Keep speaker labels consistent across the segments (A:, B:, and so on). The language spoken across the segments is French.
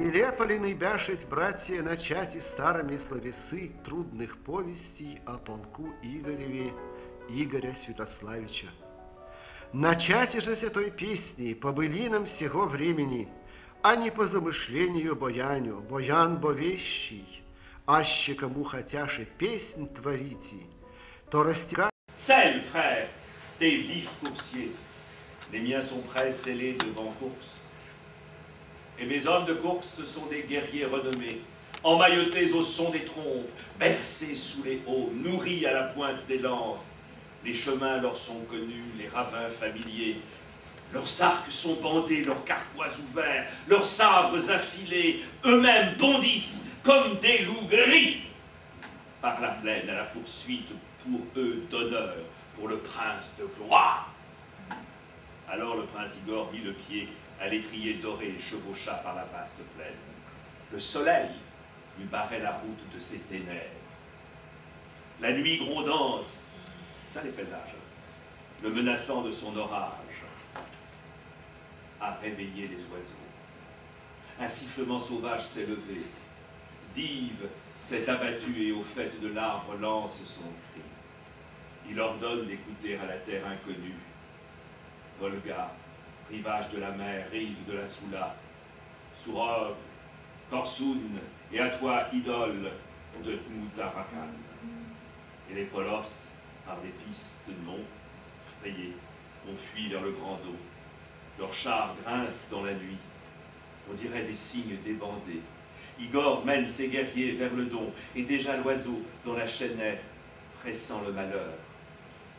A: И лепали бяшить, братья, начать и старыми словесы трудных повестей о полку Игореве Игоря Святославича. Начать же с этой песни по былинам сего времени, а не по замышлению бояню, боян бо вещий, аще кому хотяше песнь творите, то растека...
B: Celle, frère, tes vifs coursiers, les miens sont prêts scellés devant course. Et mes hommes de course, ce sont des guerriers renommés, emmaillotés au son des trompes, bercés sous les hauts, nourris à la pointe des lances. Les chemins leur sont connus, les ravins familiers. Leurs arcs sont bandés, leurs carquois ouverts, leurs sabres affilés, eux-mêmes bondissent comme des loups gris. Par la plaine à la poursuite pour eux d'honneur, pour le prince de gloire. Alors le prince Igor mit le pied à l'étrier doré et chevaucha par la vaste plaine. Le soleil lui barrait la route de ses ténèbres. La nuit grondante, ça les présages, le menaçant de son orage, a réveillé les oiseaux. Un sifflement sauvage s'est levé. Dive s'est abattu et au fait de l'arbre lance son cri. Il ordonne d'écouter à la terre inconnue. Volga, rivage de la mer, rive de la Soula, Sourov, Korsoun, et à toi, idole de Moutarakan. Et les Polovs, par des pistes non frayées, ont fui vers le grand dos. Leurs chars grincent dans la nuit. On dirait des cygnes débandés. Igor mène ses guerriers vers le Don, et déjà l'oiseau dans la chênaie pressant le malheur.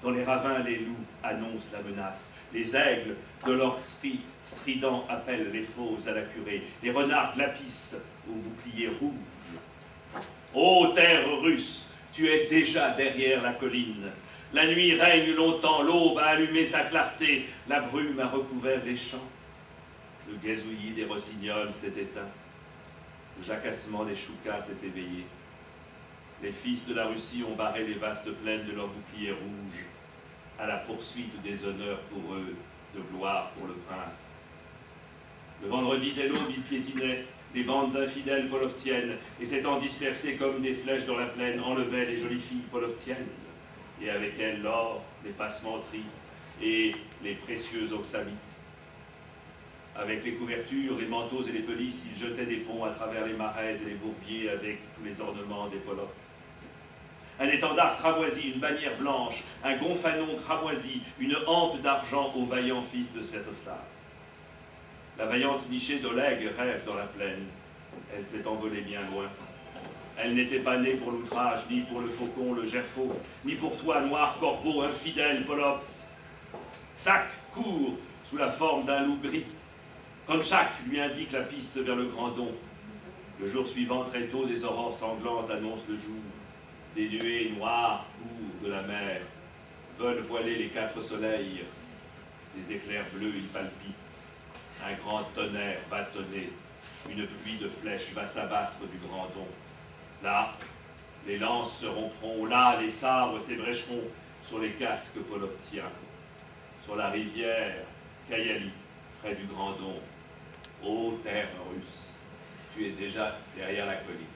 B: Dans les ravins, les loups annoncent la menace. Les aigles, de leur cri strident, appellent les faux à la curée. Les renards glapissent au bouclier rouge. Ô terre russe, tu es déjà derrière la colline. La nuit règne longtemps, l'aube a allumé sa clarté. La brume a recouvert les champs. Le gazouillis des rossignols s'est éteint. Le jacassement des choucas s'est éveillé. Les fils de la Russie ont barré les vastes plaines de leurs boucliers rouges, à la poursuite des honneurs pour eux, de gloire pour le prince. Le vendredi dès l'aube, ils piétinaient les bandes infidèles polovtiennes, et s'étant dispersés comme des flèches dans la plaine, enlevaient les jolies filles polovtiennes, et avec elles l'or, les passementeries et les précieux oxamites. Avec les couvertures, les manteaux et les pelisses, ils jetaient des ponts à travers les marais et les bourbiers avec tous les ornements des Polovs. Un étendard cramoisi, une bannière blanche, un gonfanon cramoisi, une hampe d'argent aux vaillants fils de Sviatoslav. La vaillante nichée d'Oleg rêve dans la plaine. Elle s'est envolée bien loin. Elle n'était pas née pour l'outrage, ni pour le faucon, le gerfaut, ni pour toi, noir corbeau, infidèle Polovs. Ksak court sous la forme d'un loup gris. Konchak lui indique la piste vers le Grand Don. Le jour suivant, très tôt, des aurores sanglantes annoncent le jour. Des nuées noires courent de la mer, veulent voiler les 4 soleils. Des éclairs bleus y palpitent. Un grand tonnerre va tonner. Une pluie de flèches va s'abattre du Grand Don. Là, les lances se rompront. Là, les sabres s'ébrécheront sur les casques polovtiens. Sur la rivière Kayali, près du Grand Don. Ô terre russe, tu es déjà derrière la colline.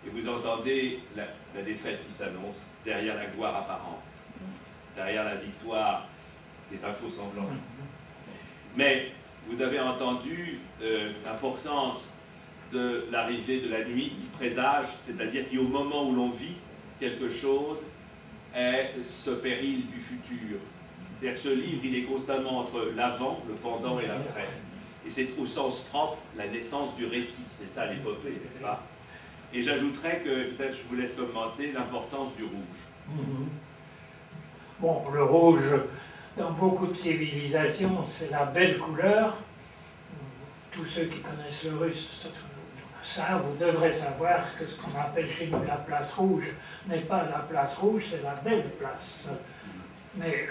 B: Et vous entendez la défaite qui s'annonce derrière la gloire apparente, derrière la victoire qui est un faux semblant. Mais vous avez entendu l'importance de l'arrivée de la nuit, du présage, c'est-à-dire qu'au moment où l'on vit quelque chose est ce péril du futur. C'est-à-dire que ce livre, il est constamment entre l'avant, le pendant et l'après. Et c'est au sens propre la naissance du récit. C'est ça l'épopée, n'est-ce pas? Et j'ajouterais que, peut-être je vous laisse commenter, l'importance du rouge.
C: Bon, le rouge, dans beaucoup de civilisations, c'est la belle couleur. Tous ceux qui connaissent le russe savent, vous devrez savoir que ce qu'on appelle chez nous la place rouge n'est pas la place rouge, c'est la belle place. Mais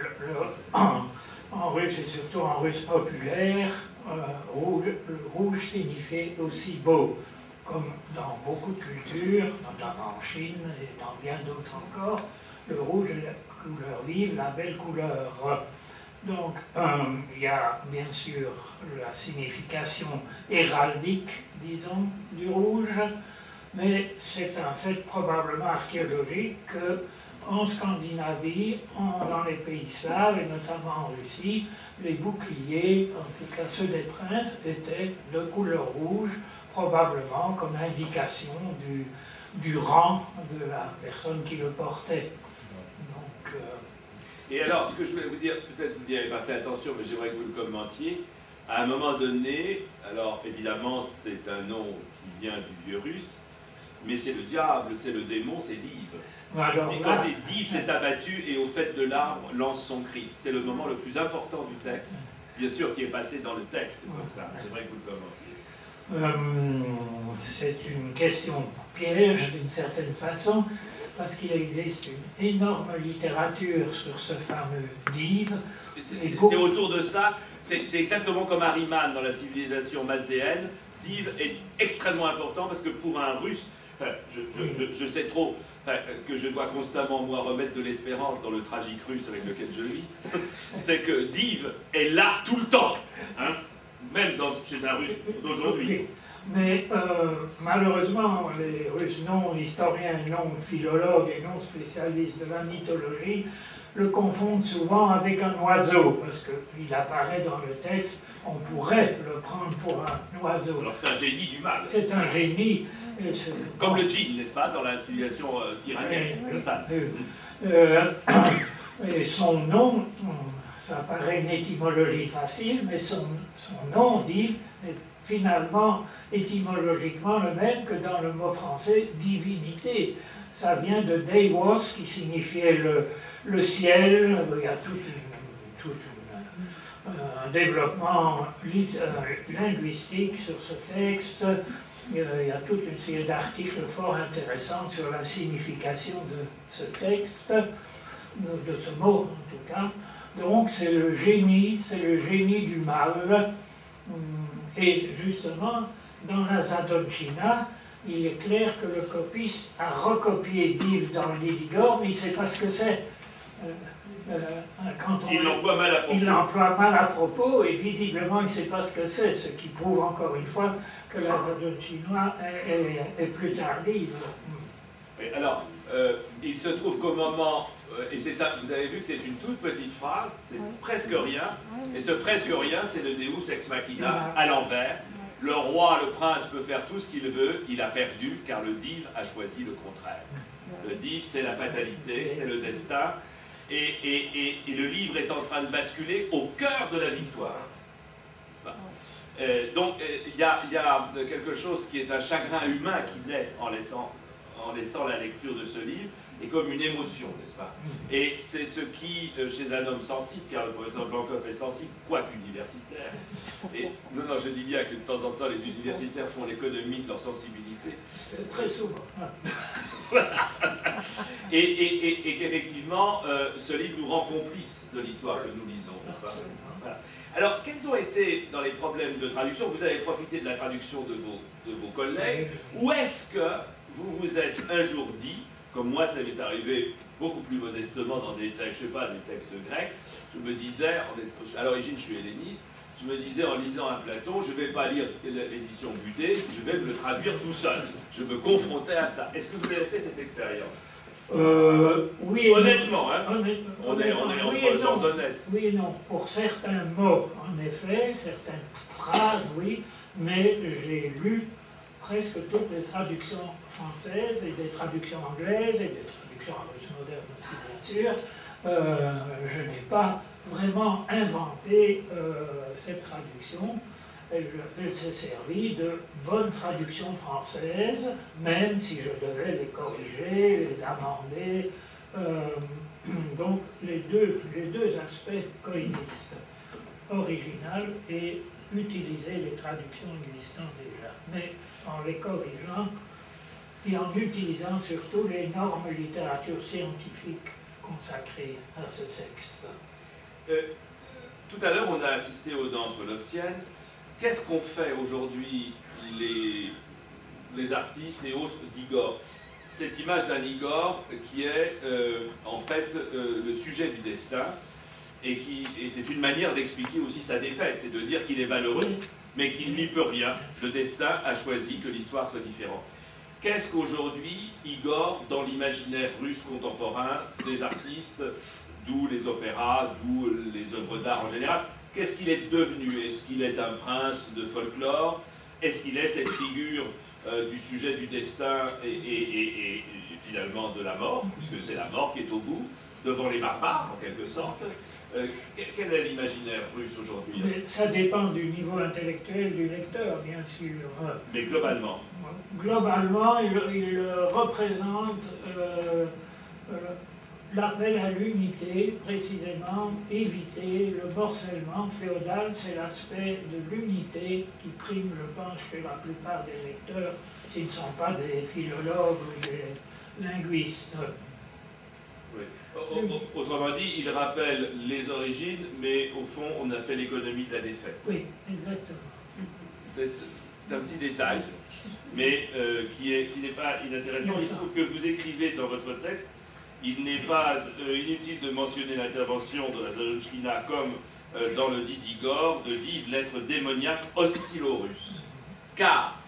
C: en russe, et surtout en russe populaire, le rouge signifie aussi beau, comme dans beaucoup de cultures, notamment en Chine et dans bien d'autres encore. Le rouge est la couleur vive, la belle couleur. Donc, il y a bien sûr la signification héraldique, disons, du rouge, mais c'est un fait probablement archéologique que en Scandinavie, dans les pays slaves et notamment en Russie, les boucliers, en tout cas ceux des princes, étaient de couleur rouge, probablement comme indication du rang de la personne qui le portait. Donc,
B: et alors, ce que je voulais vous dire, peut-être vous n'y avez pas fait attention, mais j'aimerais que vous le commentiez. À un moment donné, alors évidemment, c'est un nom qui vient du vieux russe, mais c'est le diable, c'est le démon, c'est Dive.
C: alors,
B: Et quand Dive s'est abattu et au fait de l'arbre lance son cri, c'est le moment le plus important du texte, bien sûr, qui est passé dans le texte comme ça. J'aimerais que vous le commentiez.
C: C'est une question piège d'une certaine façon, parce qu'il existe une énorme littérature sur ce fameux Dive.
B: C'est autour de ça, c'est exactement comme Ahriman dans la civilisation mazdéenne. Dive est extrêmement important parce que pour un russe, je sais trop que je dois constamment, moi, remettre de l'espérance dans le tragique russe avec lequel je vis, c'est que Dive est là tout le temps, hein, même chez un russe d'aujourd'hui.
C: Mais malheureusement, les Russes non historiens, non philologues et non spécialistes de la mythologie le confondent souvent avec un oiseau, parce qu'il apparaît dans le texte, on pourrait le prendre pour un oiseau.
B: Alors c'est un génie du mal.
C: C'est un génie.
B: Comme le djinn, n'est-ce pas, dans la civilisation iranienne.
C: Et son nom, ça paraît une étymologie facile, mais son nom, Dive, est finalement étymologiquement le même que dans le mot français divinité. Ça vient de Deivos, qui signifiait le ciel. Il y a un développement linguistique sur ce texte. Il y a toute une série d'articles fort intéressants sur la signification de ce texte, de ce mot en tout cas. Donc c'est le génie du mal. Et justement, dans la Zadonchina, il est clair que le copiste a recopié Dive dans l'Idigore, mais il ne sait pas ce que c'est.
B: Il l'emploie mal à propos.
C: Il l'emploie mal à propos, et visiblement il ne sait pas ce que c'est, ce qui prouve encore une fois que la Zadonchina est plus tardive.
B: Et alors, il se trouve qu'au moment, et vous avez vu que c'est une toute petite phrase, c'est presque rien, et ce presque rien, c'est le Deus ex machina à l'envers. Le roi, le prince peut faire tout ce qu'il veut, il a perdu, car le Dive a choisi le contraire. Le Dive, c'est la fatalité, c'est le destin, et le livre est en train de basculer au cœur de la victoire. Donc, il y a quelque chose qui est un chagrin humain qui naît en laissant la lecture de ce livre, et comme une émotion, n'est-ce pas? Et c'est ce qui, chez un homme sensible, car le professeur Blancoff est sensible, quoique universitaire, et non, je dis bien que de temps en temps, les universitaires font l'économie de leur sensibilité.
C: Très souvent.
B: Et qu'effectivement, ce livre nous rend complices de l'histoire que nous lisons, n'est-ce pas? Voilà. Alors, quels ont été, dans les problèmes de traduction, vous avez profité de la traduction de vos collègues, ou est-ce que vous vous êtes un jour dit, comme moi ça m'est arrivé beaucoup plus modestement dans des textes, je sais pas, des textes grecs, je me disais, à l'origine je suis helléniste, je me disais en lisant un Platon, je ne vais pas lire l'édition Budet, je vais me le traduire tout seul. Je me confrontais à ça. Est-ce que vous avez fait cette expérience?
C: Oui.
B: Honnêtement, hein? On est
C: oui
B: entre gens honnêtes.
C: Oui et non. Pour certains mots, en effet, certaines phrases, oui, mais j'ai lu presque toutes les traductions françaises et des traductions anglaises et des traductions en russe moderne aussi, bien sûr. Je n'ai pas vraiment inventé cette traduction. Elle s'est servie de bonnes traductions françaises, même si je devais les corriger, les amender. Donc les deux aspects coexistent, original et utiliser les traductions existantes déjà, mais en les corrigeant et en utilisant surtout l'énorme littérature scientifique consacrée à ce texte.
B: Tout à l'heure, on a assisté aux danses woloftiennes. Qu'est-ce qu'on fait aujourd'hui, les artistes et autres d'Igor? Cette image d'un Igor qui est en fait le sujet du destin. et c'est une manière d'expliquer aussi sa défaite, c'est de dire qu'il est valeureux, mais qu'il n'y peut rien. Le destin a choisi que l'histoire soit différente. Qu'est-ce qu'aujourd'hui Igor, dans l'imaginaire russe contemporain, des artistes, d'où les opéras, d'où les œuvres d'art en général, qu'est-ce qu'il est devenu? Est-ce qu'il est un prince de folklore? Est-ce qu'il est cette figure du sujet du destin et finalement de la mort, puisque c'est la mort qui est au bout, devant les barbares en quelque sorte? Quel est l'imaginaire russe aujourd'hui?
C: Ça dépend du niveau intellectuel du lecteur, bien sûr.
B: Mais globalement?
C: Globalement, il représente l'appel à l'unité, précisément, éviter le morcellement féodal. C'est l'aspect de l'unité qui prime, je pense, chez la plupart des lecteurs, s'ils ne sont pas des philologues ou des linguistes.
B: Oui. Autrement dit, il rappelle les origines, mais au fond, on a fait l'économie de la défaite.
C: Oui, exactement.
B: C'est un petit détail, mais qui n'est pas inintéressant. Il se trouve que vous écrivez dans votre texte, il n'est pas inutile de mentionner l'intervention de la Zalotchkina comme dans le dit d'Igor, de Dives, l'être démoniaque hostile aux Russes. Car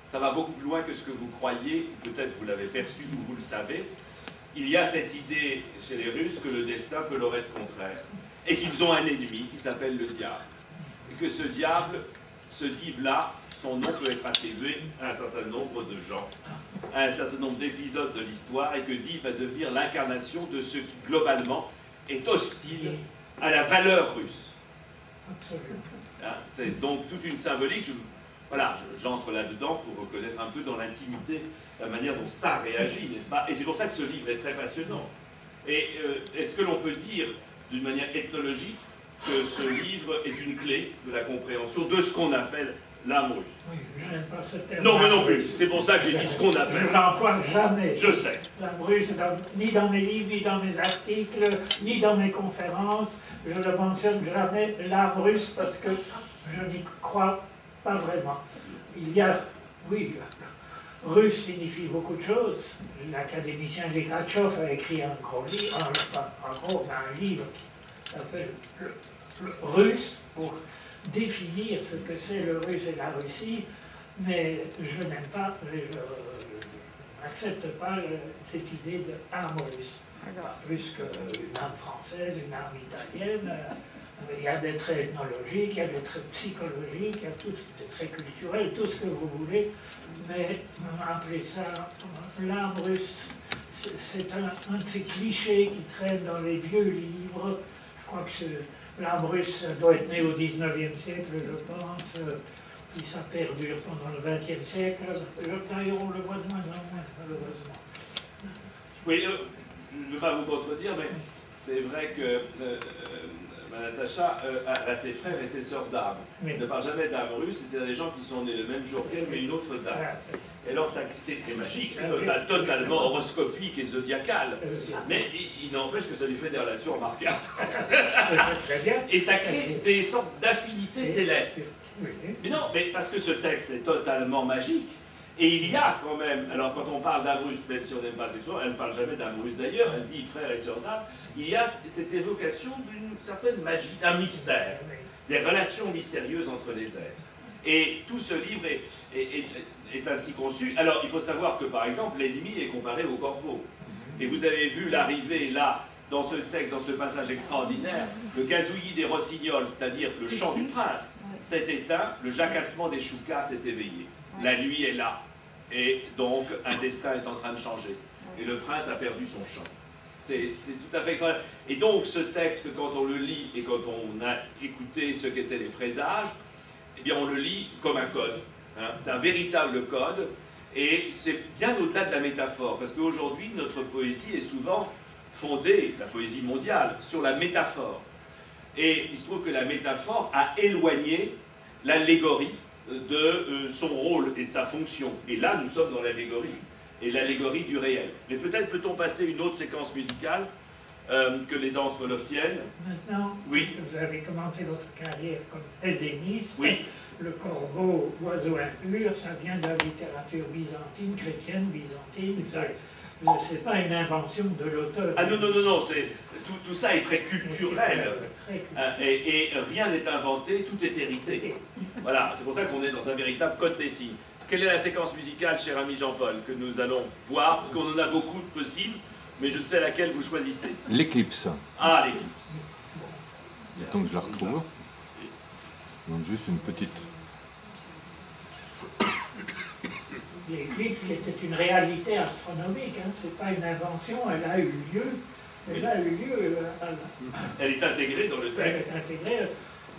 B: ça va beaucoup plus loin que ce que vous croyez, peut-être vous l'avez perçu ou vous le savez. Il y a cette idée chez les Russes que le destin peut leur être contraire et qu'ils ont un ennemi qui s'appelle le diable. Et que ce diable, ce dive-là, son nom peut être attribué à un certain nombre de gens, à un certain nombre d'épisodes de l'histoire, et que Dive va devenir l'incarnation de ce qui, globalement, est hostile à la valeur russe. Hein, c'est donc toute une symbolique. Voilà, j'entre là-dedans pour reconnaître un peu dans l'intimité la manière dont ça réagit, n'est-ce pas? Et c'est pour ça que ce livre est très passionnant. Et est-ce que l'on peut dire, d'une manière ethnologique, que ce livre est une clé de la compréhension de ce qu'on appelle l'âme russe?
C: Oui, je n'aime pas ce terme.
B: Non, mais non plus. C'est pour ça que j'ai dit ce qu'on appelle.
C: Je ne l'emploie jamais.
B: Je sais.
C: L'âme russe, ni dans mes livres, ni dans mes articles, ni dans mes conférences. Je ne mentionne jamais l'âme russe parce que je n'y crois pas vraiment. Il y a, oui, russe signifie beaucoup de choses. L'académicien Likhatchov a écrit un gros livre, un livre qui s'appelle le russe pour définir ce que c'est le russe et la Russie, mais je n'aime pas, je n'accepte pas cette idée d'âme russe. Pas plus qu'une âme française, une âme italienne. Il y a des traits ethnologiques, il y a des traits psychologiques, il y a des traits culturels, tout ce que vous voulez, mais appelez ça l'âme russe. C'est un de ces clichés qui traînent dans les vieux livres. Je crois que l'âme russe doit être né au XIXe siècle, je pense, puis ça perdure pendant le XXe siècle. D'ailleurs, on le voit de moins en moins, malheureusement.
B: Oui, je ne veux pas vous contredire, mais c'est vrai que Natacha a ses frères et ses sœurs d'âme.
C: Oui.
B: Ne parle jamais d'âme russe, c'était des gens qui sont nés le même jour qu'elle, mais une autre date. Et alors, c'est magique, c'est totalement horoscopique et zodiacal. Mais il n'empêche que ça lui fait des relations remarquables. Et ça crée des sortes d'affinités célestes. Mais non, mais parce que ce texte est totalement magique. Et il y a quand même, alors quand on parle d'âme russe, même si on n'aime pas ces soins, elle ne parle jamais d'âme russe d'ailleurs, elle dit frère et sœur d'âme, il y a cette évocation d'une certaine magie, d'un mystère, des relations mystérieuses entre les êtres. Et tout ce livre est ainsi conçu. Alors il faut savoir que par exemple, l'ennemi est comparé au corbeau. Et vous avez vu l'arrivée là, dans ce texte, dans ce passage extraordinaire, le gazouillis des rossignols, c'est-à-dire le chant du prince, s'est éteint, le jacassement des choucas s'est éveillé. La nuit est là, et donc un destin est en train de changer. Et le prince a perdu son chant. C'est tout à fait extraordinaire. Et donc ce texte, quand on le lit et quand on a écouté ce qu'étaient les présages, eh bien on le lit comme un code. Hein. C'est un véritable code, et c'est bien au-delà de la métaphore, parce qu'aujourd'hui notre poésie est souvent fondée, la poésie mondiale, sur la métaphore. Et il se trouve que la métaphore a éloigné l'allégorie de son rôle et de sa fonction. Et là, nous sommes dans l'allégorie, et l'allégorie du réel. Mais peut-être peut-on passer une autre séquence musicale que les danses volofsiennes.
C: Maintenant,
B: oui.
C: Vous avez commencé votre carrière comme helléniste.
B: Oui.
C: Le corbeau, oiseau impur, ça vient de la littérature byzantine, chrétienne byzantine.
B: Exact.
C: c'est pas une invention de l'auteur.
B: Ah non, non, non, non, tout ça est très culturel. Et rien n'est inventé, tout est hérité. Voilà, c'est pour ça qu'on est dans un véritable code des signes. Quelle est la séquence musicale, cher ami Jean-Paul, que nous allons voir? Parce qu'on en a beaucoup de possibles, mais je ne sais laquelle vous choisissez.
D: L'éclipse.
B: Ah, l'éclipse.
D: Mettons que je la retrouve. Donc juste une petite...
C: L'éclipse qui était une réalité astronomique, hein, c'est pas une invention, elle a eu lieu. Elle a eu lieu.
B: Elle est intégrée dans le texte.
C: Elle est intégrée.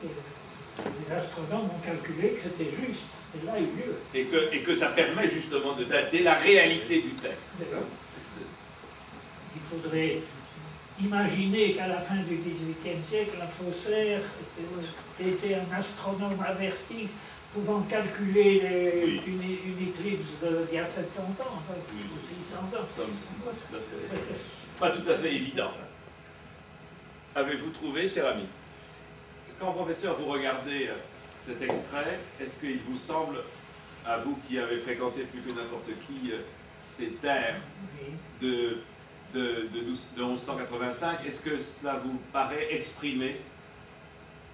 C: Les astronomes ont calculé que c'était juste. Elle a eu lieu.
B: Et que ça permet justement de dater la réalité du texte.
C: Il faudrait imaginer qu'à la fin du XVIIIe siècle, la Faussaire était un astronome averti pouvant calculer une éclipse d'il y a 700 ans, enfin, ou 600 ans.
B: Pas tout à fait évident. Avez-vous trouvé, cher ami? Quand, professeur, vous regardez cet extrait, est-ce qu'il vous semble, à vous qui avez fréquenté plus que n'importe qui ces terres de 1185, est-ce que cela vous paraît exprimer,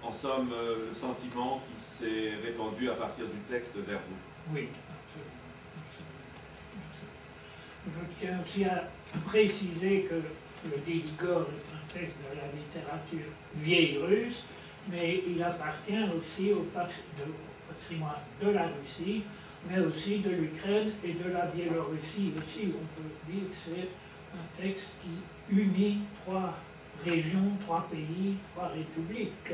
B: en somme, le sentiment qui s'est répandu à partir du texte vers vous?
C: Oui, absolument. Je tiens aussi à préciser que le Déligor est un texte de la littérature vieille russe, mais il appartient aussi au patrimoine de la Russie, mais aussi de l'Ukraine et de la Biélorussie aussi. On peut dire que c'est un texte qui unit trois régions, trois pays, trois républiques.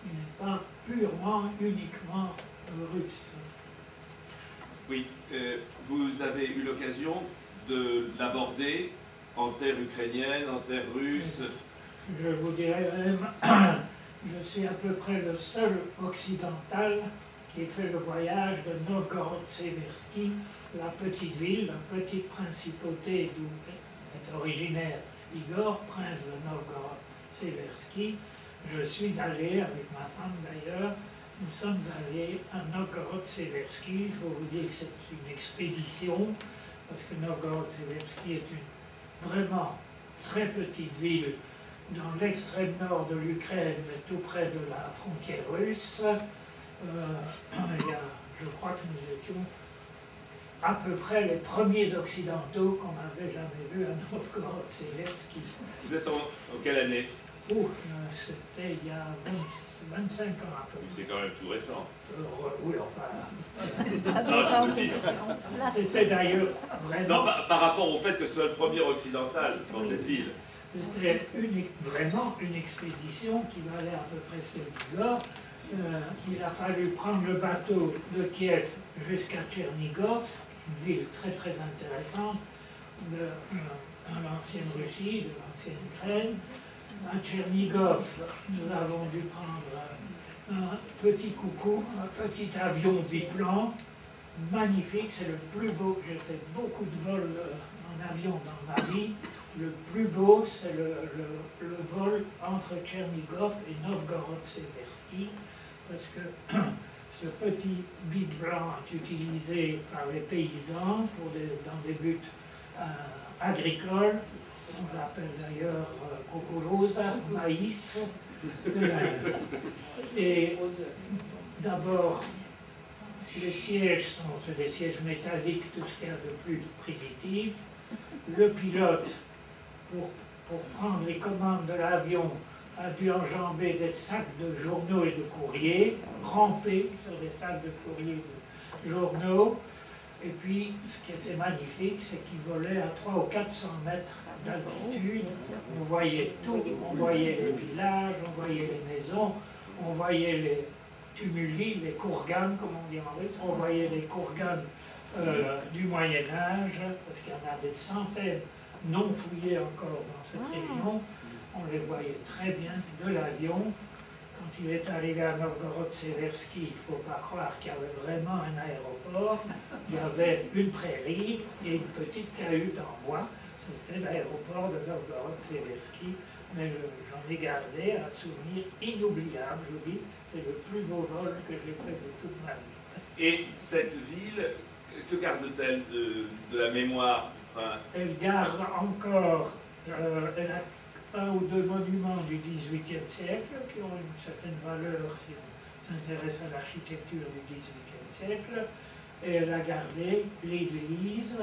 C: Il n'est pas purement, uniquement russe.
B: Oui, vous avez eu l'occasion de l'aborder en terre ukrainienne, en terre russe.
C: Je vous dirais même, je suis à peu près le seul occidental qui ait fait le voyage de Novgorod-Seversky, la petite ville, la petite principauté d'où est originaire Igor, prince de Novgorod-Seversky. Je suis allé, avec ma femme d'ailleurs, nous sommes allés à Novgorod-Seversky. Il faut vous dire que c'est une expédition, parce que Novgorod-Seversky est une vraiment très petite ville dans l'extrême nord de l'Ukraine, mais tout près de la frontière russe. Je crois que nous étions à peu près les premiers occidentaux qu'on n'avait jamais vus à Novgorod-Seversky.
B: Vous êtes en quelle année?
C: C'était il y a 25 ans à peu près.
B: C'est quand même tout récent.
C: Oui, enfin...
B: Non, je vous le dis.
C: C'était d'ailleurs vraiment...
B: Non, par rapport au fait que ce soit le premier occidental dans cette ville.
C: C'était vraiment une expédition qui valait à peu près celle d'Igor. Il a fallu prendre le bateau de Kiev jusqu'à Tchernigov, une ville très très intéressante de l'ancienne Russie, de l'ancienne Ukraine. À Tchernigov, nous avons dû prendre un petit coucou, un petit avion biplan, magnifique, c'est le plus beau. J'ai fait beaucoup de vols en avion dans ma vie. Le plus beau, c'est le vol entre Tchernigov et Novgorod-Seversky, parce que ce petit biplan est utilisé par les paysans dans des buts agricoles. On l'appelle d'ailleurs kukuruza, maïs. Et d'abord, les sièges sont des sièges métalliques, tout ce qu'il y a de plus primitif. Le pilote, pour prendre les commandes de l'avion, a dû enjamber des sacs de journaux et de courriers, ramper sur des sacs de courriers et de journaux. Et puis, ce qui était magnifique, c'est qu'il volait à 300 ou 400 mètres d'altitude. On voyait tout, on voyait les villages, on voyait les maisons, on voyait les tumuli, les kourganes, comme on dit en russe, on voyait les kourganes du Moyen-Âge, parce qu'il y en a des centaines non fouillées encore dans cette région. On les voyait très bien de l'avion. Quand il est arrivé à Novgorod-Seversky, il ne faut pas croire qu'il y avait vraiment un aéroport. Il y avait une prairie et une petite cahute en bois. C'était l'aéroport de Novgorod-Seversky. Mais j'en ai gardé un souvenir inoubliable. Je vous dis, c'est le plus beau vol que j'ai fait de toute ma vie.
B: Et cette ville, que garde-t-elle de la mémoire prince.
C: Elle garde encore elle a un ou deux monuments du XVIIIe siècle qui ont une certaine valeur si on s'intéresse à l'architecture du XVIIIe siècle. Et elle a gardé l'église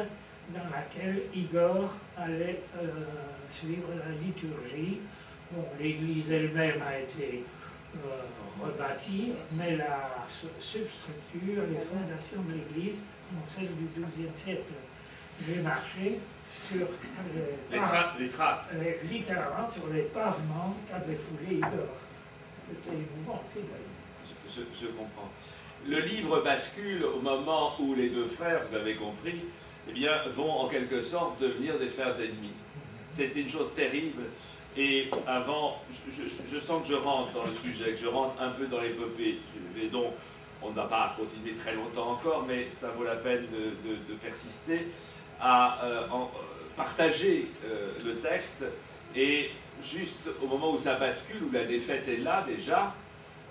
C: dans laquelle Igor allait suivre la liturgie. Bon, l'église elle-même a été rebâtie, mais la substructure, les fondations de l'église sont celles du XIIe siècle. J'ai marché sur
B: Les traces.
C: littéralement sur les pavements qu'avait foulé Igor. C'était émouvant aussi, d'ailleurs.
B: Je comprends. Le livre bascule au moment où les deux frères, vous avez compris, eh bien, vont en quelque sorte devenir des frères ennemis. C'est une chose terrible. Et avant, je sens que je rentre dans le sujet, que je rentre un peu dans l'épopée, et donc on ne va pas continuer très longtemps encore, mais ça vaut la peine de persister à partager le texte. Et juste au moment où ça bascule, où la défaite est là déjà,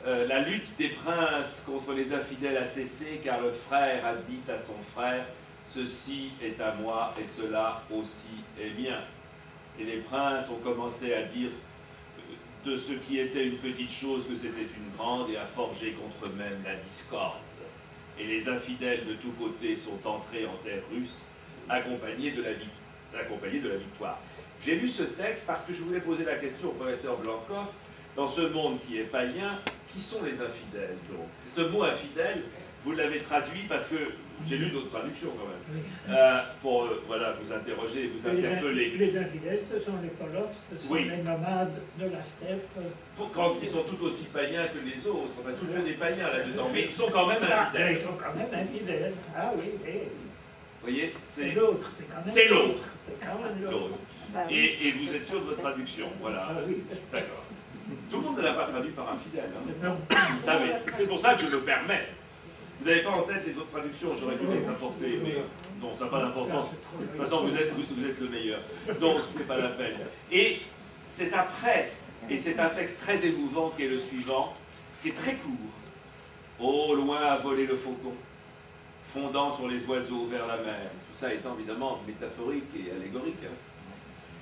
B: la lutte des princes contre les infidèles a cessé, car le frère a dit à son frère, « Ceci est à moi, et cela aussi est bien. » Et les princes ont commencé à dire de ce qui était une petite chose que c'était une grande, et à forger contre eux-mêmes la discorde. Et les infidèles de tous côtés sont entrés en terre russe, accompagnés de la victoire. J'ai lu ce texte parce que je voulais poser la question au professeur Blancoff, dans ce monde qui est païen, qui sont les infidèles donc? Ce mot infidèle, vous l'avez traduit parce que j'ai lu d'autres traductions quand même, pour voilà, vous interroger et vous interpeller.
C: Les infidèles, ce sont les Polovs, ce sont les nomades de la steppe.
B: Quand ils sont tout aussi païens que les autres, enfin tout le monde est païen là-dedans, mais ils sont quand même infidèles.
C: Ils sont quand même infidèles, ah oui, oui.
B: Vous voyez, c'est
C: l'autre.
B: C'est l'autre.
C: C'est quand même l'autre.
B: Et vous êtes sûr de votre traduction, voilà.
C: Ah oui.
B: D'accord. Tout le monde ne l'a pas traduit par infidèle. Hein.
C: Non.
B: Vous savez, c'est pour ça que je me permets. Vous n'avez pas en tête les autres traductions, j'aurais pu les apporter, mais non, ça n'a pas d'importance. De toute façon, vous êtes le meilleur. Donc, ce n'est pas la peine. Et c'est après, et c'est un texte très émouvant qui est le suivant, qui est très court. Au loin a volé le faucon, fondant sur les oiseaux vers la mer. Tout ça étant évidemment métaphorique et allégorique. Hein.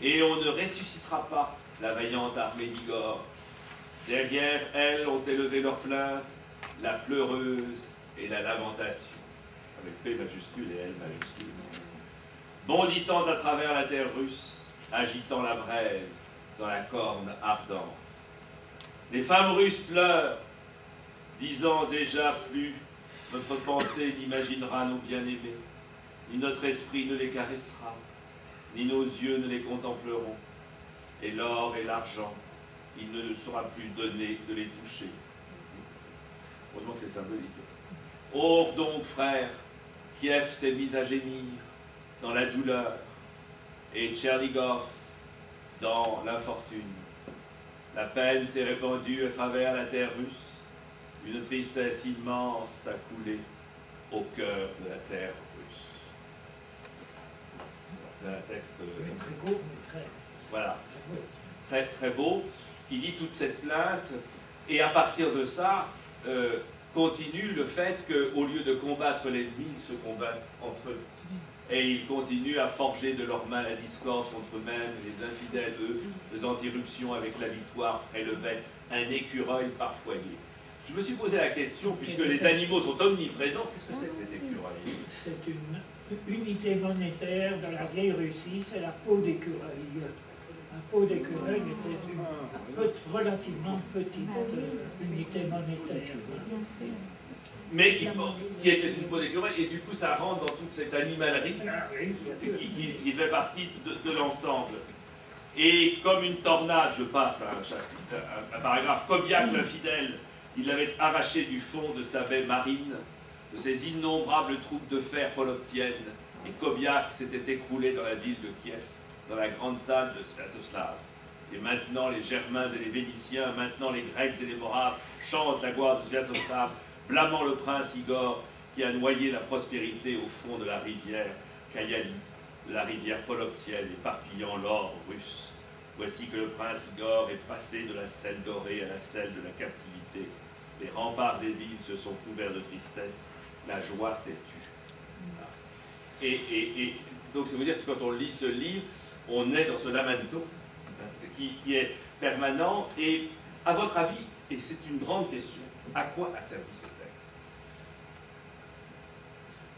B: Et on ne ressuscitera pas la vaillante armée d'Igor. Derrière elle ont élevé leur plainte, la pleureuse et la lamentation, avec P majuscule et L majuscule. Bondissant à travers la terre russe, agitant la braise dans la corne ardente. Les femmes russes pleurent, disant déjà plus, notre pensée n'imaginera nos bien-aimés, ni notre esprit ne les caressera, ni nos yeux ne les contempleront. Et l'or et l'argent, il ne nous sera plus donné de les toucher. Heureusement que c'est symbolique. Or donc, frère, Kiev s'est mis à gémir dans la douleur, et Tchernigov dans l'infortune. La peine s'est répandue à travers la terre russe, une tristesse immense a coulé au cœur de la terre russe. C'est un texte
C: Très court, mais très...
B: Voilà, très, très beau, qui dit toute cette plainte, et à partir de ça, continue le fait qu'au lieu de combattre l'ennemi, ils se combattent entre eux. Et ils continuent à forger de leurs mains la discorde contre eux-mêmes. Les infidèles, eux, faisant irruption avec la victoire, prélevaient un écureuil par foyer. Je me suis posé la question, puisque les animaux sont omniprésents, qu'est-ce que c'est que cet écureuil?
C: C'est une unité monétaire de la vieille Russie, c'est la peau d'écureuil. La peau d'écureuil était une relativement petite unité monétaire.
B: Mais qui était une peau d'écureuil, et du coup ça rentre dans toute cette animalerie qui fait partie de l'ensemble. Et comme une tornade, je passe à un paragraphe, Kobiak l'infidèle, il l'avait arraché du fond de sa baie marine, de ses innombrables troupes de fer polovtiennes, et Kobiak s'était écroulé dans la ville de Kiev, dans la grande salle de Sviatoslav. Et maintenant les Germains et les Vénitiens, maintenant les Grecs et les Moraves chantent la gloire de Sviatoslav, blâmant le prince Igor qui a noyé la prospérité au fond de la rivière Kayali, la rivière polovtienne, éparpillant l'or russe. Voici que le prince Igor est passé de la selle dorée à la selle de la captivité. Les remparts des villes se sont couverts de tristesse, la joie s'est tue. Et Donc ça veut dire que quand on lit ce livre, on est dans ce lamento qui est permanent. Et à votre avis, et c'est une grande question, à quoi a servi ce texte?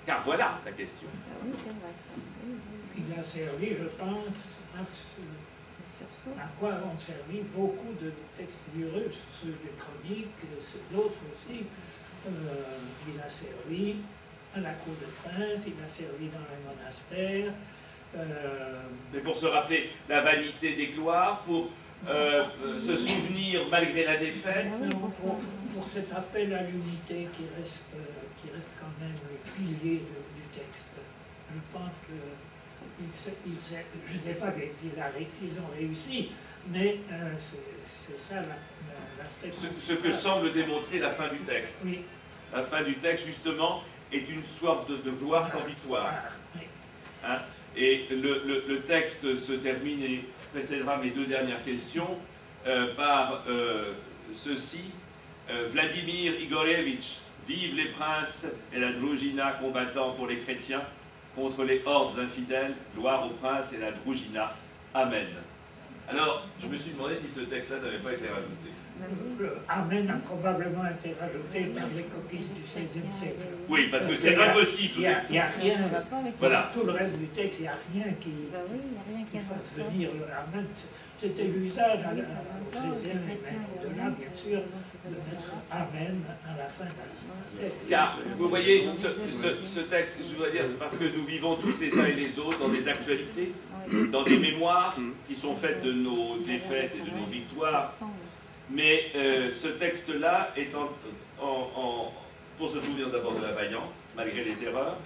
B: Car voilà la question.
E: Oui, c'est vrai. Oui, oui.
C: Il a servi, je pense, à quoi ont servi beaucoup de textes du russe, ceux des chroniques, d'autres aussi. Il a servi à la cour de prince, il a servi dans les monastères.
B: Mais pour se rappeler la vanité des gloires, pour se souvenir malgré la défaite.
C: Non, pour cet appel à l'unité qui reste quand même le pilier du texte. Je pense que je ne sais pas s'ils ont réussi, mais c'est ça la séquence.
B: Ce que semble démontrer la fin du texte.
C: Oui.
B: La fin du texte, justement, est une sorte de gloire sans victoire.
C: Oui.
B: Hein? Et le texte se termine et précédera mes deux dernières questions par ceci. Vladimir Igorevitch, vive les princes et la Droujina combattant pour les chrétiens contre les hordes infidèles, gloire aux princes et la Droujina. Amen. Alors, je me suis demandé si ce texte-là n'avait pas été rajouté.
C: Le Amen a probablement été rajouté par les copistes du XVIe siècle.
B: Oui, parce que c'est impossible.
C: Il n'y a rien,
B: voilà.
C: Tout le reste du texte, il n'y a rien qui fasse venir le Amen. C'était l'usage au XIIIe et même au-delà, bien sûr, de mettre Amen à la fin de la texte.
B: Car, vous voyez, ce texte, je dois dire, parce que nous vivons tous les uns et les autres dans des actualités, dans des mémoires qui sont faites de nos défaites et de nos victoires. Mais ce texte-là est pour se souvenir d'abord de la vaillance, malgré les erreurs,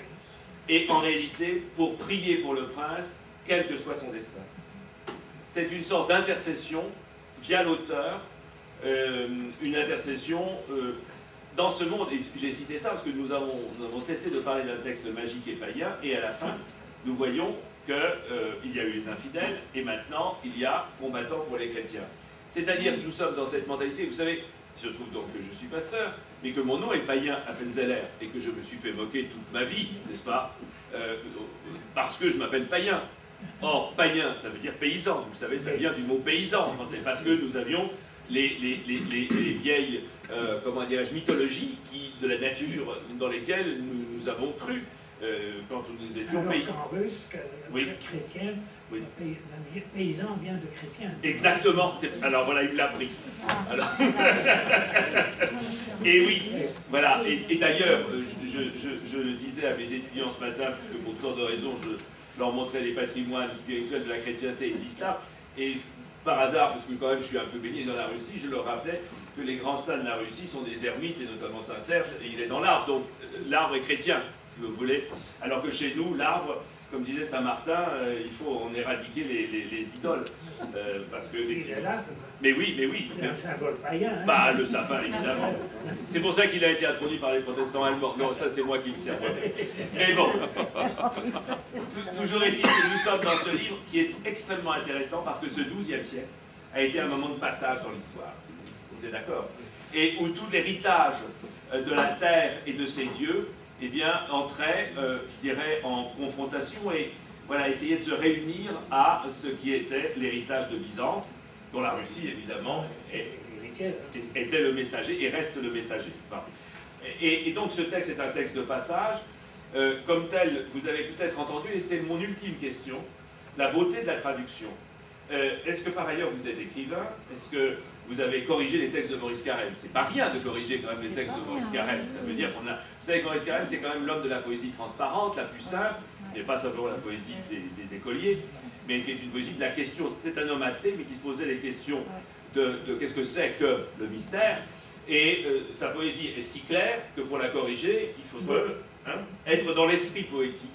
B: et en réalité pour prier pour le prince, quel que soit son destin. C'est une sorte d'intercession via l'auteur, une intercession dans ce monde. Et j'ai cité ça parce que nous avons cessé de parler d'un texte magique et païen, et à la fin, nous voyons qu'il y a eu les infidèles, et maintenant, il y a combattants pour les chrétiens. C'est-à-dire que nous sommes dans cette mentalité, vous savez, il se trouve donc que je suis pasteur, mais que mon nom est païen Appenzeller, et que je me suis fait moquer toute ma vie, n'est-ce pas, parce que je m'appelle païen. Or, païen, ça veut dire paysan, vous savez, ça vient du mot paysan en français, parce que nous avions les vieilles, comment dirais-je, mythologies de la nature dans lesquelles nous avons cru quand nous étions paysans.
C: En russe, chrétien, oui. Paysan vient de chrétien.
B: Exactement. Alors voilà, il l'a pris. Alors... et oui, voilà. Et d'ailleurs, je le disais à mes étudiants ce matin, puisque pour toutes sortes de raisons, je leur montrais les patrimoines spirituels de la chrétienté et de l'islam. Et par hasard, parce que quand même je suis un peu baigné dans la Russie, je leur rappelais que les grands saints de la Russie sont des ermites, et notamment Saint Serge, et il est dans l'arbre. Donc l'arbre est chrétien, si vous voulez. Alors que chez nous, l'arbre... Comme disait Saint Martin, il faut en éradiquer les idoles. Parce que, effectivement. Mais oui.
C: C'est un symbole païen. Hein.
B: Bah, le sapin, évidemment. C'est pour ça qu'il a été introduit par les protestants allemands. Non, ça, c'est moi qui me sers. Mais bon. Toujours est-il que nous sommes dans ce livre qui est extrêmement intéressant parce que ce XIIe siècle a été un moment de passage dans l'histoire. Vous êtes d'accord? Et où tout l'héritage de la terre et de ses dieux, eh bien, entrait, je dirais, en confrontation et voilà, essayer de se réunir à ce qui était l'héritage de Byzance, dont la Russie, évidemment, était le messager et reste le messager. Et donc, ce texte est un texte de passage. Comme tel, vous avez peut-être entendu, et c'est mon ultime question, la beauté de la traduction. Est-ce que par ailleurs vous êtes écrivain? Est-ce que vous avez corrigé les textes de Maurice Carême? C'est pas rien de corriger quand même les textes de Maurice Carême. Ça veut dire qu'on a... Vous savez que Maurice Carême, c'est quand même l'homme de la poésie transparente, la plus simple, et pas simplement la poésie des écoliers, mais qui est une poésie de la question. C'était un homme athée, mais qui se posait les questions de qu'est-ce que c'est que le mystère. Et sa poésie est si claire que pour la corriger, il faut être dans l'esprit poétique,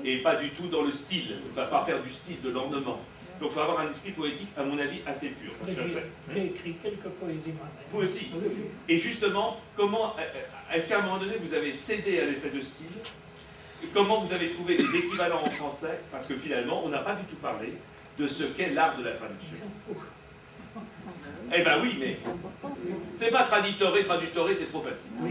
B: et pas du tout dans le style, enfin pas faire du style, de l'ornement. Donc il faut avoir un esprit poétique, à mon avis, assez pur.
C: J'ai écrit quelques poésies moi-même.
B: Vous aussi. Et justement, comment est-ce qu'à un moment donné, vous avez cédé à l'effet de style? Comment vous avez trouvé des équivalents en français? Parce que finalement, on n'a pas du tout parlé de ce qu'est l'art de la traduction. Eh bien oui, mais c'est pas traditore, c'est trop facile.
C: Oui.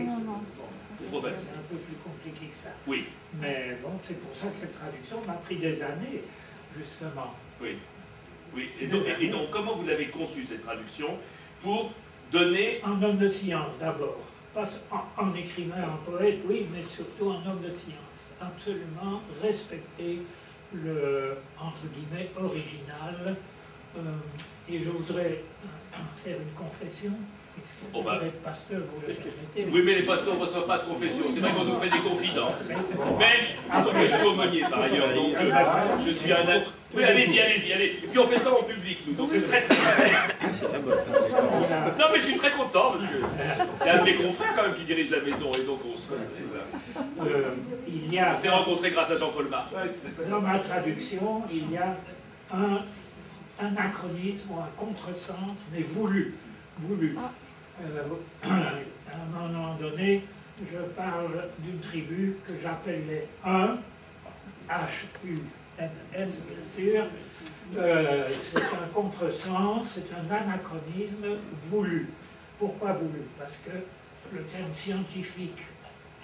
B: C'est trop facile.
C: C'est un peu plus compliqué. compliqué que ça.
B: Oui,
C: Mais bon, c'est pour ça que cette traduction m'a pris des années, justement.
B: oui. Oui. Et donc, comment vous l'avez conçue, cette traduction, pour donner...
C: Un homme de science, d'abord. Pas en écrivain, en poète, oui, mais surtout un homme de science. Absolument respecter le, entre guillemets, original. Et je voudrais faire une confession.
B: Oh bah.
C: Vous êtes pasteur, vous le permettez.
B: Oui, mais les pasteurs ne reçoivent pas de confession. C'est vrai qu'on nous fait des confidences. Mais je suis aumônier, par ailleurs, donc je suis un... Oui, allez-y, allez-y. Et puis on fait ça en public, nous, donc c'est très très bien. Non, mais je suis très content, parce que c'est un de mes confrères, quand même, qui dirige la maison, et donc on se connaît.
C: Il y a...
B: On s'est rencontrés grâce à Jean Colmar.
C: Dans ma traduction, il y a un anachronisme ou un contresens, mais voulu. À un moment donné, je parle d'une tribu que j'appelle les Huns, H-U-N-S bien sûr. C'est un contresens, c'est un anachronisme voulu. Pourquoi voulu? Parce que le terme scientifique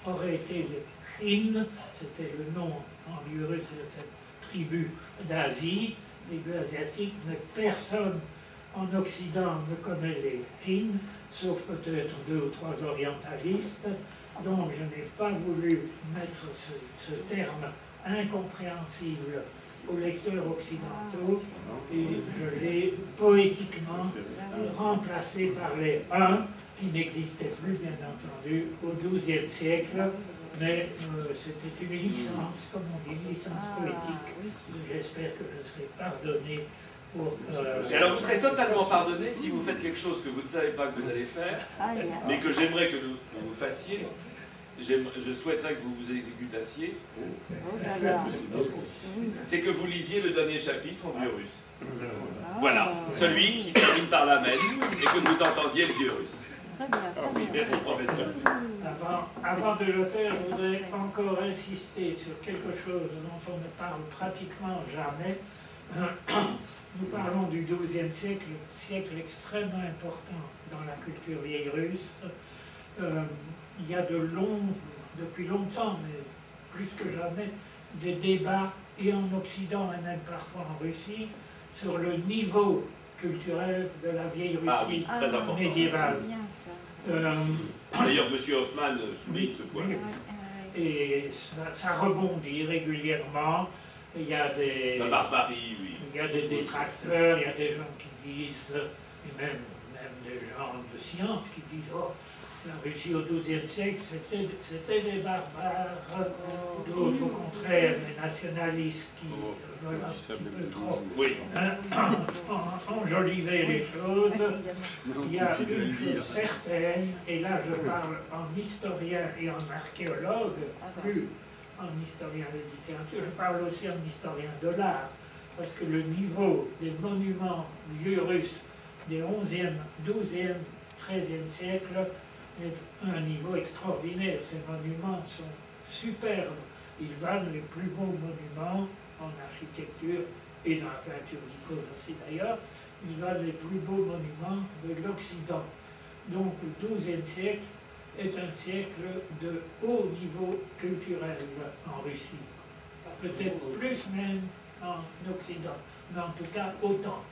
C: aurait été les Chines, c'était le nom en vieux russe de cette tribu d'Asie, tribu asiatique, mais personne en Occident ne connaît les Chines, sauf peut-être 2 ou 3 orientalistes, donc je n'ai pas voulu mettre ce terme incompréhensible aux lecteurs occidentaux, et je l'ai poétiquement remplacé par les Huns, qui n'existaient plus, bien entendu, au XIIe siècle, mais c'était une licence, comme on dit, une licence poétique. J'espère que je serai pardonné.
B: Et alors vous serez totalement pardonné si vous faites quelque chose que vous ne savez pas que vous allez faire, mais que j'aimerais que vous fassiez. Je souhaiterais que vous vous exécutassiez. C'est que vous lisiez le dernier chapitre en vieux russe. Voilà, celui qui se termine par la même et que vous entendiez le vieux russe.
E: Très bien, très bien.
B: Merci, professeur.
C: Avant de le faire, je voudrais encore insister sur quelque chose dont on ne parle pratiquement jamais. Nous parlons du XIIe siècle, siècle extrêmement important dans la culture vieille russe. Il y a depuis longtemps, mais plus que jamais, des débats, et en Occident et même parfois en Russie, sur le niveau culturel de la vieille Russie
B: très important.
C: médiévale.
E: C'est bien ça.
B: D'ailleurs, M. Hoffman souligne ce point.
C: Et ça rebondit régulièrement. Il y a des...
B: La barbarie, oui.
C: Il y a des détracteurs, il y a des gens qui disent, et même des gens de science qui disent, oh, la Russie au XIIe siècle, c'était des barbares, d'autres au contraire, des nationalistes qui veulent un petit peu trop enjoliver les choses. Il y a une chose certaine, et là je parle en historien et en archéologue, plus en historien de littérature, je parle aussi en historien de l'art, parce que le niveau des monuments vieux russes des 11e, 12e, 13e siècle est un niveau extraordinaire. Ces monuments sont superbes. Ils valent les plus beaux monuments en architecture et dans la peinture d'icônes aussi d'ailleurs. Ils valent les plus beaux monuments de l'Occident. Donc le XIIe siècle est un siècle de haut niveau culturel en Russie. Peut-être plus même en Occident, mais en tout cas autant.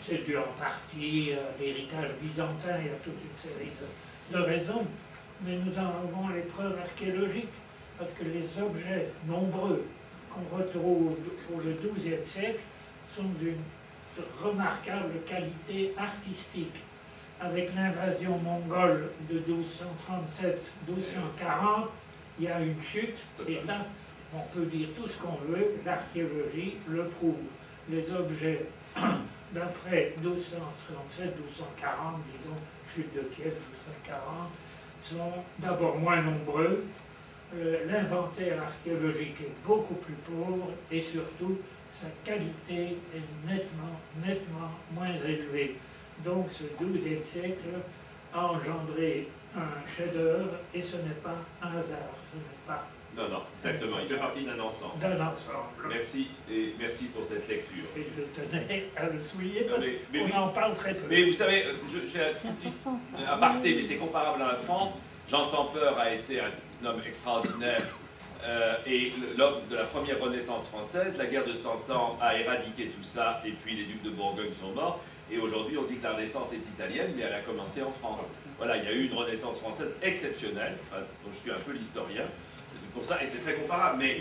C: C'est dû en partie à l'héritage byzantin, il y a toute une série de raisons, mais nous en avons les preuves archéologiques, parce que les objets nombreux qu'on retrouve pour le XIIe siècle sont d'une remarquable qualité artistique. Avec l'invasion mongole de 1237-1240, il y a une chute, et là, on peut dire tout ce qu'on veut, l'archéologie le prouve. Les objets d'après 1237-1240, disons, chute de Kiev 1240, sont d'abord moins nombreux, l'inventaire archéologique est beaucoup plus pauvre, et surtout, sa qualité est nettement moins élevée. Donc ce XIIe siècle a engendré un chef-d'œuvre, et ce n'est pas un hasard, ce n'est pas...
B: Non, exactement, il fait partie d'un ensemble.
C: D'un ensemble.
B: Merci, et merci pour cette lecture.
C: Et je tenais à le souligner parce
B: mais
C: qu'on en parle très peu.
B: Mais vous savez, j'ai un tout petit aparté, mais c'est comparable à la France. Jean sans peur a été un homme extraordinaire et l'homme de la première Renaissance française. La guerre de 100 ans a éradiqué tout ça et puis les ducs de Bourgogne sont morts. Et aujourd'hui, on dit que la Renaissance est italienne, mais elle a commencé en France. Voilà, il y a eu une Renaissance française exceptionnelle, enfin, dont je suis un peu l'historien. C'est pour ça, et c'est très comparable. Mais,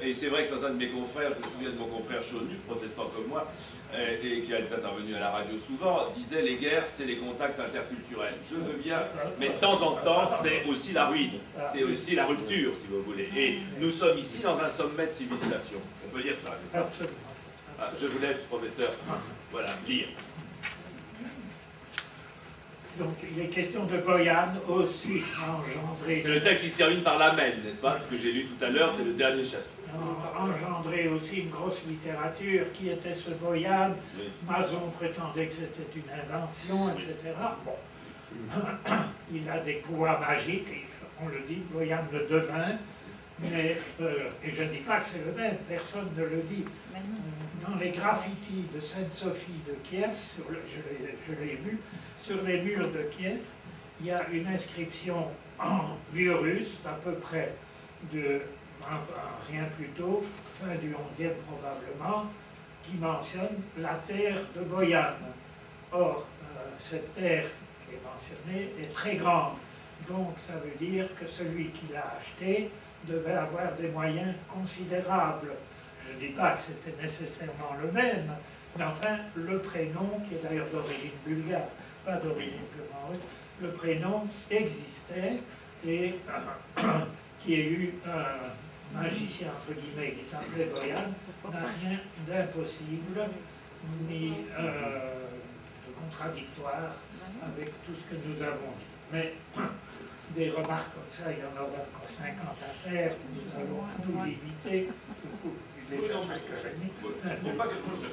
B: et c'est vrai que certains de mes confrères, je me souviens de mon confrère Chaunu, protestant comme moi, et qui a été intervenu à la radio souvent, disait les guerres, c'est les contacts interculturels. Je veux bien, mais de temps en temps, c'est aussi la ruine, c'est aussi la rupture, si vous voulez. Et nous sommes ici dans un sommet de civilisation. On peut dire ça, n'est-ce pas?
C: Absolument.
B: Ah, je vous laisse, professeur, voilà, lire.
C: Donc, il est question de Boïane aussi engendré.
B: C'est le texte qui se termine par l'Amen, n'est-ce pas? Que j'ai lu tout à l'heure, c'est le dernier chapitre.
C: Engendré aussi une grosse littérature. Qui était ce Boïane?
B: Oui.
C: Mason prétendait que c'était une invention, etc. Bon. Il a des pouvoirs magiques, on le dit, Boïane le devint, mais, et je ne dis pas que c'est le même, personne ne le dit. Dans les graffitis de Sainte-Sophie de Kiev, je l'ai vu, sur les murs de Kiev, il y a une inscription en vieux russe, à peu près de rien plus tôt, fin du XIe probablement, qui mentionne la terre de Boïane. Or, cette terre qui est mentionnée est très grande, donc ça veut dire que celui qui l'a achetée devait avoir des moyens considérables. Je ne dis pas que c'était nécessairement le même, mais enfin, le prénom, qui est d'ailleurs d'origine bulgare, pas d'origine purement russe, le prénom existait et qui ait eu un magicien, entre guillemets, qui s'appelait Boïane, n'a rien d'impossible ni de contradictoire avec tout ce que nous avons dit. Mais des remarques comme ça, il y en aura encore 50 à faire, nous allons nous limiter.
B: Il n'est pas quelque chose que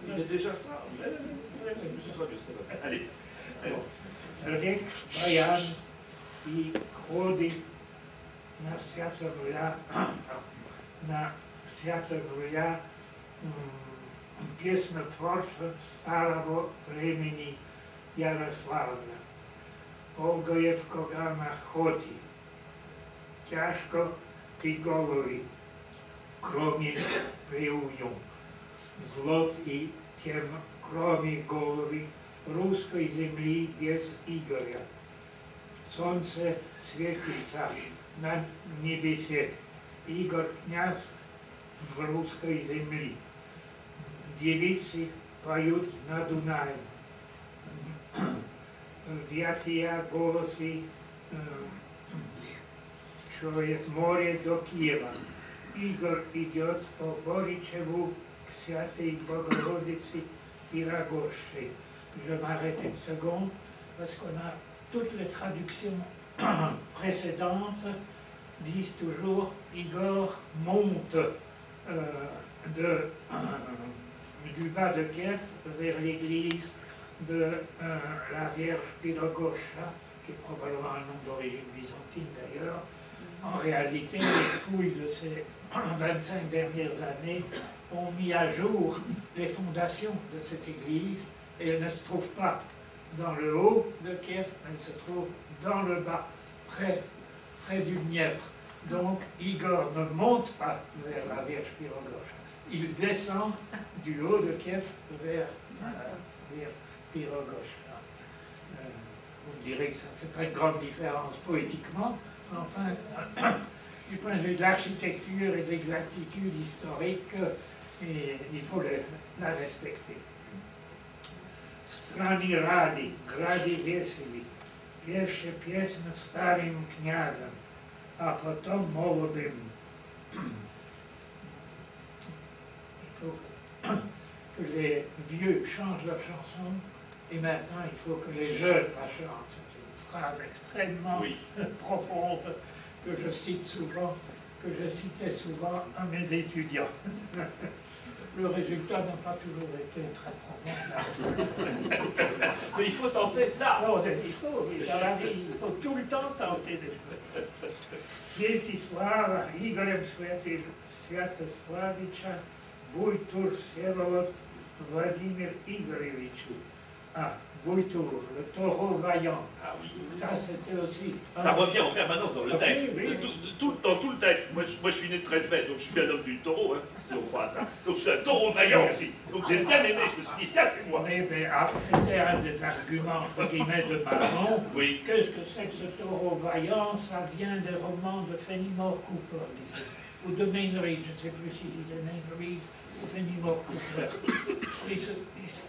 B: il est déjà ça. Allez.
C: Riek Bojan i Krudi na Światowa pjesmotvorca starого vremeni Jaroslavlja. Olgojevkoga na hoti. Тяжко ти голови, кроме преуju. Злот и тем, кроме голови, русской земли без Игоря. Солнце светится над небесе. Игорь князь в русской земли. Девицы поют на Дунаем. Вятия голоси чует море до Киева. Игорь идет по Боричеву к Святой Богородице Пирогорской. Je m'arrête une seconde parce qu'on a toutes les traductions précédentes disent toujours Igor monte du bas de Kiev vers l'église de la Vierge Pyrogosha, qui est probablement un nom d'origine byzantine d'ailleurs. En réalité, les fouilles de ces 25 dernières années ont mis à jour les fondations de cette église et elle ne se trouve pas dans le haut de Kiev, elle se trouve dans le bas, près du Dniepr. Donc Igor ne monte pas vers la Vierge Pyrogosha, il descend du haut de Kiev vers Pyrogosha. Vous me direz que ça ne fait pas une grande différence poétiquement, mais enfin, du point de vue de l'architecture et de l'exactitude historique, il faut la respecter. Strani radi, gradi veseli, pjevše pjesme starim kňazem, a potom molodym. Il faut que les vieux changent leur chanson, et maintenant il faut que les jeunes la chantent. C'est une phrase extrêmement profonde que je cite souvent, que je citais souvent à mes étudiants. Le résultat n'a pas toujours été très probant.
B: Mais il faut tenter ça.
C: Non, il faut, dans la vie, il faut tout le temps tenter des choses. Svetislava, Igorem Sviatoslavića, Vujtur Vsevolod Vladimir Igorjeviću, Ah, Bouitour, le taureau vaillant.
B: Ah oui.
C: Ça, c'était aussi...
B: Ça revient en permanence dans le
C: Ah,
B: texte.
C: oui, oui.
B: Dans tout le texte. Moi, je suis né de 13 mai, donc je suis un homme du taureau, hein, si on croit à ça. Donc je suis un taureau vaillant aussi. Donc j'ai bien aimé, je me suis dit, ça c'est moi.
C: Mais c'était un des arguments, entre guillemets, de Manon.
B: Oui.
C: Qu'est-ce que c'est que ce taureau vaillant? Ça vient des romans de Fenimore Cooper, ou de Mayne Reid, je ne sais plus s'il disait Mayne Reid ou Fenimore Cooper.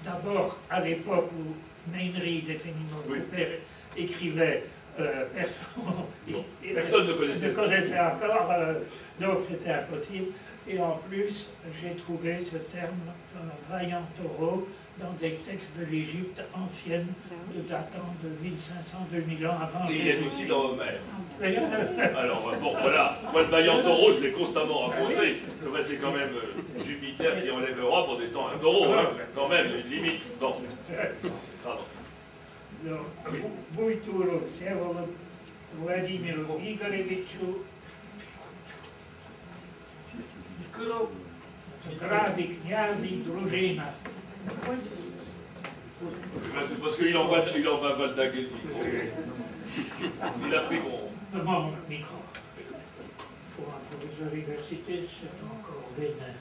C: D'abord, à l'époque où Mayne Reid et Fenimore Cooper écrivaient,
B: Personne ne connaissait
C: encore, donc c'était impossible. Et en plus, j'ai trouvé ce terme vaillant taureau dans des textes de l'Égypte ancienne, datant de 1500-2000 ans avant.
B: Et il est aussi dans Homère.
C: Oui.
B: Alors bon, voilà. Moi, le vaillant taureau, je l'ai constamment rencontré. C'est quand même Jupiter qui enlève Europe en étant un taureau, hein. Quand même, une limite. Bon. Pardon.
C: Bouitour, Всеволод Владимир Игоревич, Zdravý kňazi, družina.
B: C'est parce qu'il envoie Valdaguet. Il a pris mon...
C: Mon micro. Pour un professeur d'université, c'est encore vénère.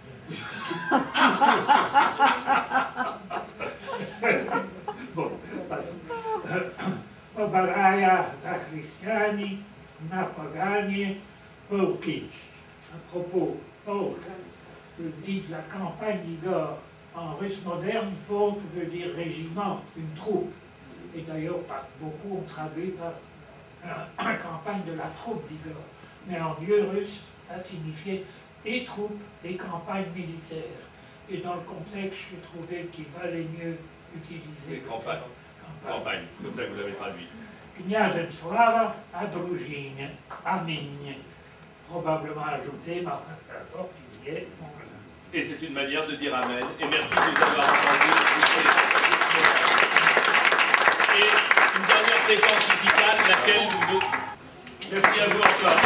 C: Bon, passons. Obaraja za chrystiani, na paganie, polki. À propos, polk, dit la campagne d'Igor. En russe moderne, polk veut dire régiment, une troupe. Et d'ailleurs, beaucoup ont traduit par la campagne de la troupe d'Igor. Mais en vieux russe, ça signifiait et troupes et campagnes militaires. Et dans le contexte, j'ai trouvé qu'il valait mieux utiliser
B: campagne. Campagne, c'est comme ça que vous l'avez traduit.
C: Kniazem slava a družine, amin. Probablement ajouté, mais enfin, peu importe, il y est.
B: Et c'est une manière de dire amen. Et merci de nous avoir entendus. Et une dernière séquence musicale, laquelle nous... Merci à vous encore.